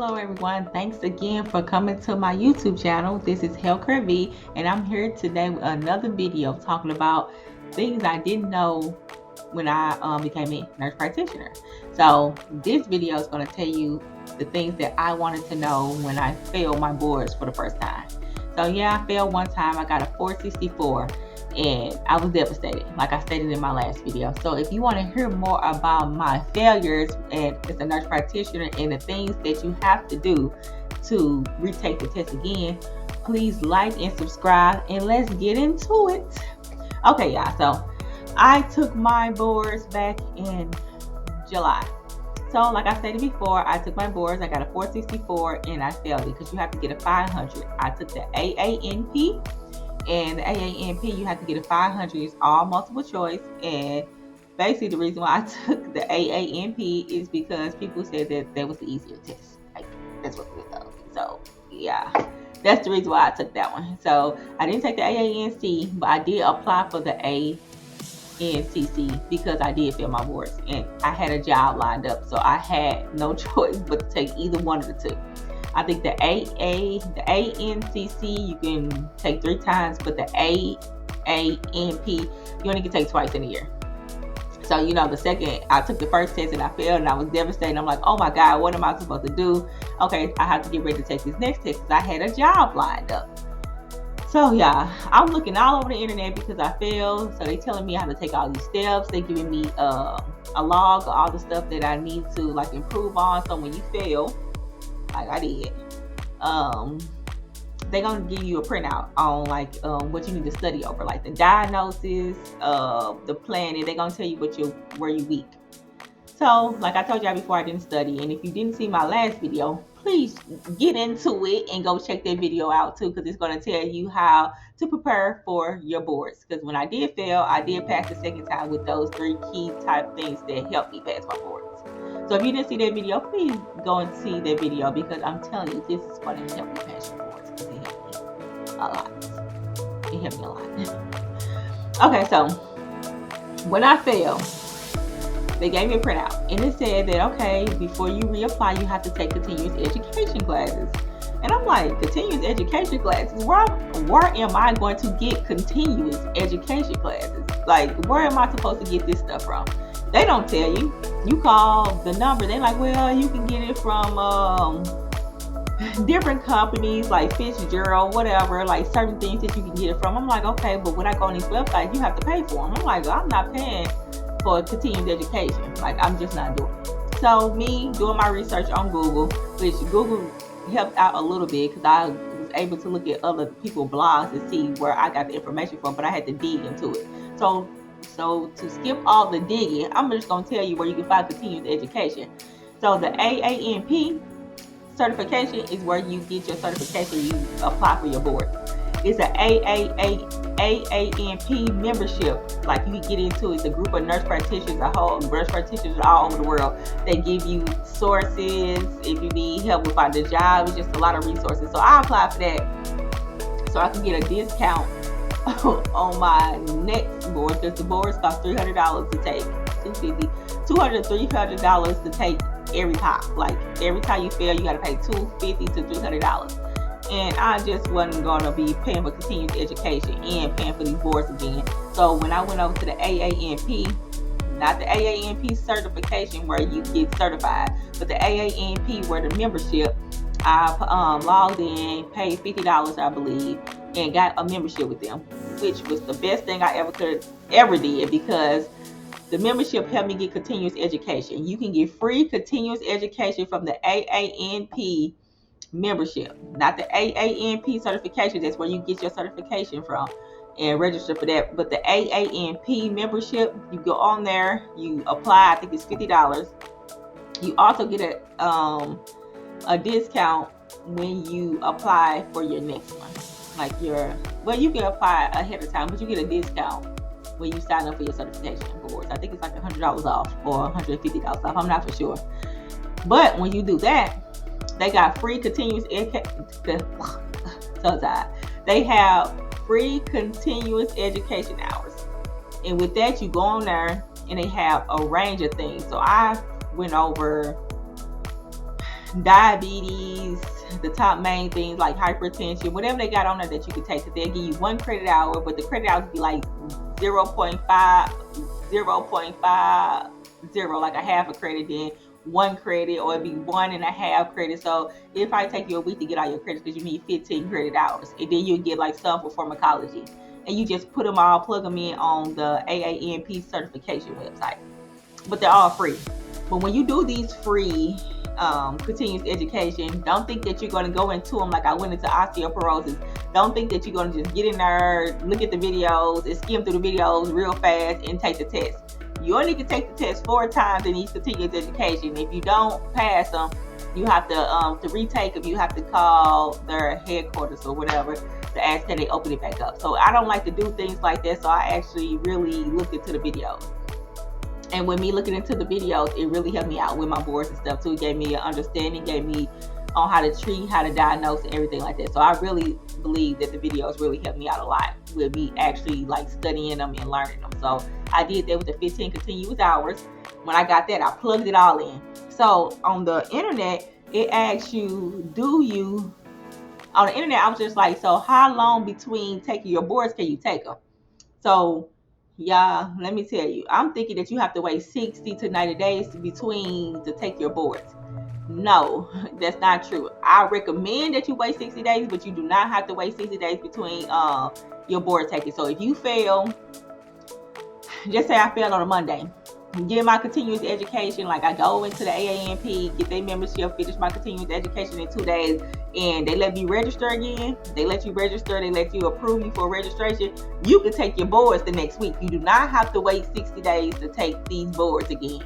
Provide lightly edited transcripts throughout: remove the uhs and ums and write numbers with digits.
Hello everyone, thanks again for coming to my YouTube channel. This is Healthcare V, and I'm here today with another video talking about things I didn't know when I became a nurse practitioner. So this video is going to tell you the things that I wanted to know when I failed my boards for the first time. So yeah, I failed one time. I got a 464 and I was devastated, like I stated in my last video. So if you want to hear more about my failures and as a nurse practitioner and the things that you have to do to retake the test again, please like and subscribe, and let's get into it. Okay, y'all, so I took my boards back in July. So like I stated before, I took my boards. I got a 464 and I failed it because you have to get a 500. I took the AANP, and the AANP you have to get a 500. It's all multiple choice, and basically the reason why I took the AANP is because people said that was the easier test. Like, that's what it was. So yeah, that's the reason why I took that one. So I didn't take the AANC, but I did apply for the ANCC because I did fail my boards and I had a job lined up, so I had no choice but to take either one of the two. I think the ANCC you can take 3 times, but the AANP you only can take twice in a year. So the second I took the first test and I failed and I was devastated. I'm like, oh my God, what am I supposed to do? Okay, I have to get ready to take this next test because I had a job lined up. So yeah, I'm looking all over the internet because I failed. So they telling me how to take all these steps. They giving me a log of all the stuff that I need to like improve on. So when you fail, like I did, they're gonna give you a printout on like what you need to study over, like the diagnosis, the planning. They're gonna tell you where you weak. So like I told y'all before, I didn't study, and if you didn't see my last video, please get into it and go check that video out too, because it's going to tell you how to prepare for your boards. Because when I did fail, I did pass the second time with those 3 key type things that helped me pass my boards. So if you didn't see that video, please go and see that video, because I'm telling you, this is going to help you pass your boards, because it helped me a lot. It helped me a lot. Okay, so when I failed, they gave me a printout, and it said that, okay, before you reapply, you have to take continuous education classes. And I'm like, continuous education classes? Where am I going to get continuous education classes? Like, where am I supposed to get this stuff from? They don't tell you. You call the number, they're like, well, you can get it from different companies like Fitzgerald, whatever, like certain things that you can get it from. I'm like, okay, but when I go on these websites, you have to pay for them. I'm like, I'm not paying for continued education. Like, I'm just not doing it. So me doing my research on Google, which Google helped out a little bit because I was able to look at other people's blogs to see where I got the information from, but I had to dig into it. So to skip all the digging, I'm just going to tell you where you can find continued education. So the AANP certification is where you get your certification, you apply for your board. It's an AANP membership. Like, you can get into it. It's a group of nurse practitioners, nurse practitioners all over the world. They give you sources if you need help with finding a job. It's just a lot of resources. So I applied for that so I can get a discount on my next board, because the boards cost $300 to take, $200 to $300 to take every time. Like, every time you fail, you got to pay $250 to $300. And I just wasn't going to be paying for continuous education and paying for these boards again. So when I went over to the AANP, not the AANP certification where you get certified, but the AANP where the membership, I logged in, paid $50, I believe, and got a membership with them, which was the best thing I ever did, because the membership helped me get continuous education. You can get free continuous education from the AANP membership, not the AANP certification. That's where you get your certification from and register for that. But the AANP membership, you go on there, you apply. I think it's $50. You also get a discount when you apply for your next one. Like you can apply ahead of time, but you get a discount when you sign up for your certification boards. I think it's like $100 off or $150 off. I'm not for sure. But when you do that, they got free continuous education. They have free continuous education hours. And with that, you go on there and they have a range of things. So I went over diabetes, the top main things like hypertension, whatever they got on there that you can take, because they'll give you 1 credit hour, but the credit hours be like 0.5, 0.50, like a half a credit, then 1 credit, or it'd be 1.5 credit. So it probably take you a week to get all your credits because you need 15 credit hours, and then you'll get like some for pharmacology, and you just put them all, plug them in on the AANP certification website. But they're all free. But when you do these free continuous education, don't think that you're going to go into them like I went into osteoporosis. Don't think that you're going to just get in there, look at the videos, and skim through the videos real fast and take the test. You only can take the test 4 times in each continuous education. If you don't pass them, you have to retake them. You have to call their headquarters or whatever to ask that they open it back up. So I don't like to do things like that. So I actually really looked into the videos. And with me looking into the videos, it really helped me out with my boards and stuff too. It gave me an understanding, gave me on how to treat, how to diagnose, and everything like that. So I really believe that the videos really helped me out a lot with me actually like studying them and learning them. So I did that with the 15 continuous hours. When I got that, I plugged it all in. So on the internet, it asks you, on the internet, I was just like, so how long between taking your boards can you take them? So yeah, let me tell you, I'm thinking that you have to wait 60 to 90 days between to take your boards. No, that's not true. I recommend that you wait 60 days, but you do not have to wait 60 days between your board taking. So if you fail, just say I failed on a Monday, get my continuous education, like I go into the AANP, get their membership, finish my continuous education in 2 days, and they let me register again. They let you register, they let you approve me for registration. You can take your boards the next week. You do not have to wait 60 days to take these boards again.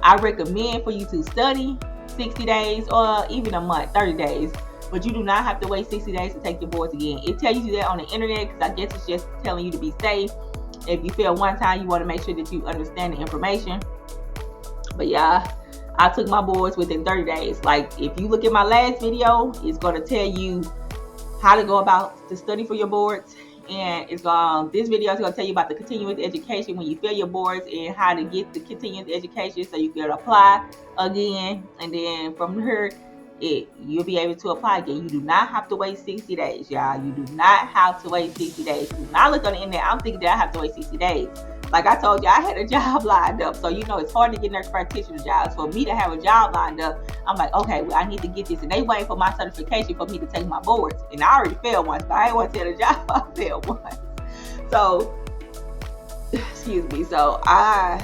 I recommend for you to study 60 days or even a month, 30 days, but you do not have to wait 60 days to take your boards again. It tells you that on the internet because I guess it's just telling you to be safe. If you fail one time, you want to make sure that you understand the information. But yeah, I took my boards within 30 days. Like if you look at my last video, it's going to tell you how to go about to study for your boards. And this video is going to tell you about the continuous education when you fail your boards and how to get the continuous education so you can apply again. And then from here, you'll be able to apply again. You do not have to wait 60 days, y'all. You do not have to wait 60 days. When I looked on the internet, I'm thinking that I have to wait 60 days. Like I told you, I had a job lined up. So, it's hard to get nurse practitioner jobs. For me to have a job lined up, I'm like, okay, well, I need to get this. And they waiting for my certification for me to take my boards. And I already failed once, but I didn't want to tell the job I failed once. So, excuse me. So, I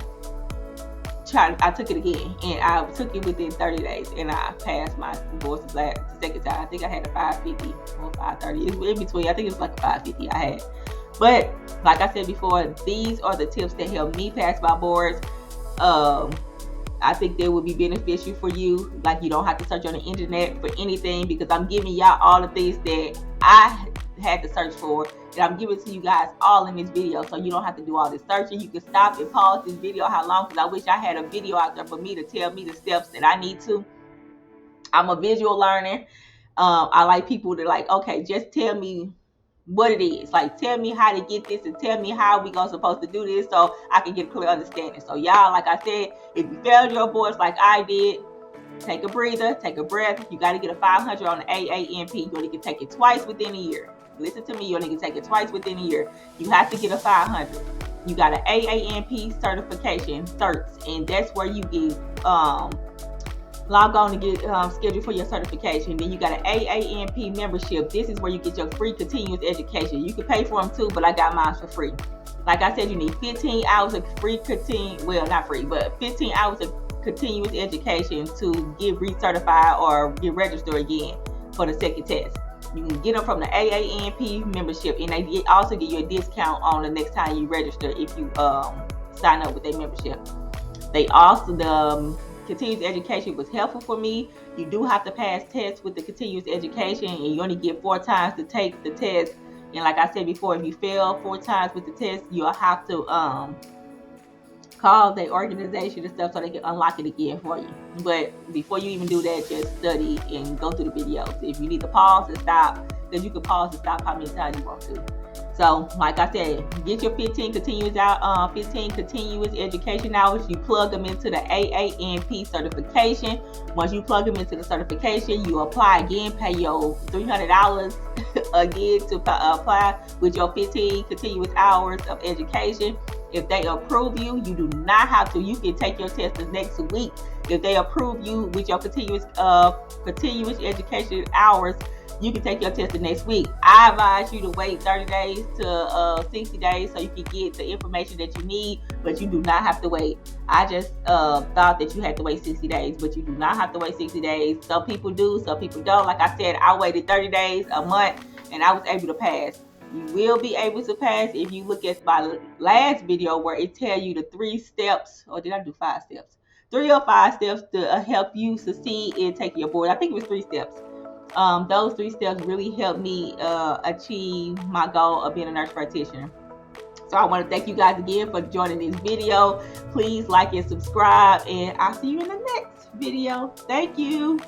took it again, and I took it within 30 days, and I passed my boards the second time. I think I had a 550 or 530. It's in between. I think it was like a 550 I had. But like I said before, these are the tips that help me pass my boards. I think they would be beneficial for you. Like you don't have to search on the internet for anything because I'm giving y'all all the things that I had to search for, and I'm giving it to you guys all in this video, so you don't have to do all this searching. You can stop and pause this video how long, because I wish I had a video out there for me to tell me the steps that I need to. I'm a visual learner. I like people to like, okay, just tell me what it is. Like tell me how to get this and tell me how we gonna supposed to do this so I can get a clear understanding. So y'all, like I said, if you failed your boards like I did, take a breather, take a breath. You got to get a 500 on the AANP. You only can take it twice within a year. Listen to me, you only can take it twice within a year. You have to get a 500. You got an AANP certification, certs, and that's where you get log on to get scheduled for your certification. Then you got an AANP membership. This is where you get your free continuous education. You can pay for them too, but I got mine for free. Like I said, you need 15 hours of free 15 hours of continuous education to get recertified or get registered again for the second test. You can get them from the AANP membership, and they also give you a discount on the next time you register if you sign up with their membership. They also, the continuous education was helpful for me. You do have to pass tests with the continuous education, and you only get 4 times to take the test. And like I said before, if you fail 4 times with the test, you'll have to call the organization and stuff so they can unlock it again for you. But before you even do that, just study and go through the videos. If you need to pause and stop, because you can pause and stop how many times you want to. So, like I said, get your 15 continuous education hours. You plug them into the AANP certification. Once you plug them into the certification, you apply again, pay your $300 again to apply with your 15 continuous hours of education. If they approve you, you do not have to. You can take your test the next week. If they approve you with your continuous education hours, you can take your test the next week. I advise you to wait 30 days to 60 days so you can get the information that you need, but you do not have to wait. I just thought that you had to wait 60 days, but you do not have to wait 60 days. Some people do, some people don't. Like I said, I waited 30 days, a month, and I was able to pass. You will be able to pass if you look at my last video where it tells you the 3 steps, or did I do 5 steps? 3 or 5 steps to help you succeed in taking your board. I think it was 3 steps. Those 3 steps really helped me achieve my goal of being a nurse practitioner. So I want to thank you guys again for joining this video. Please like and subscribe, and I'll see you in the next video. Thank you.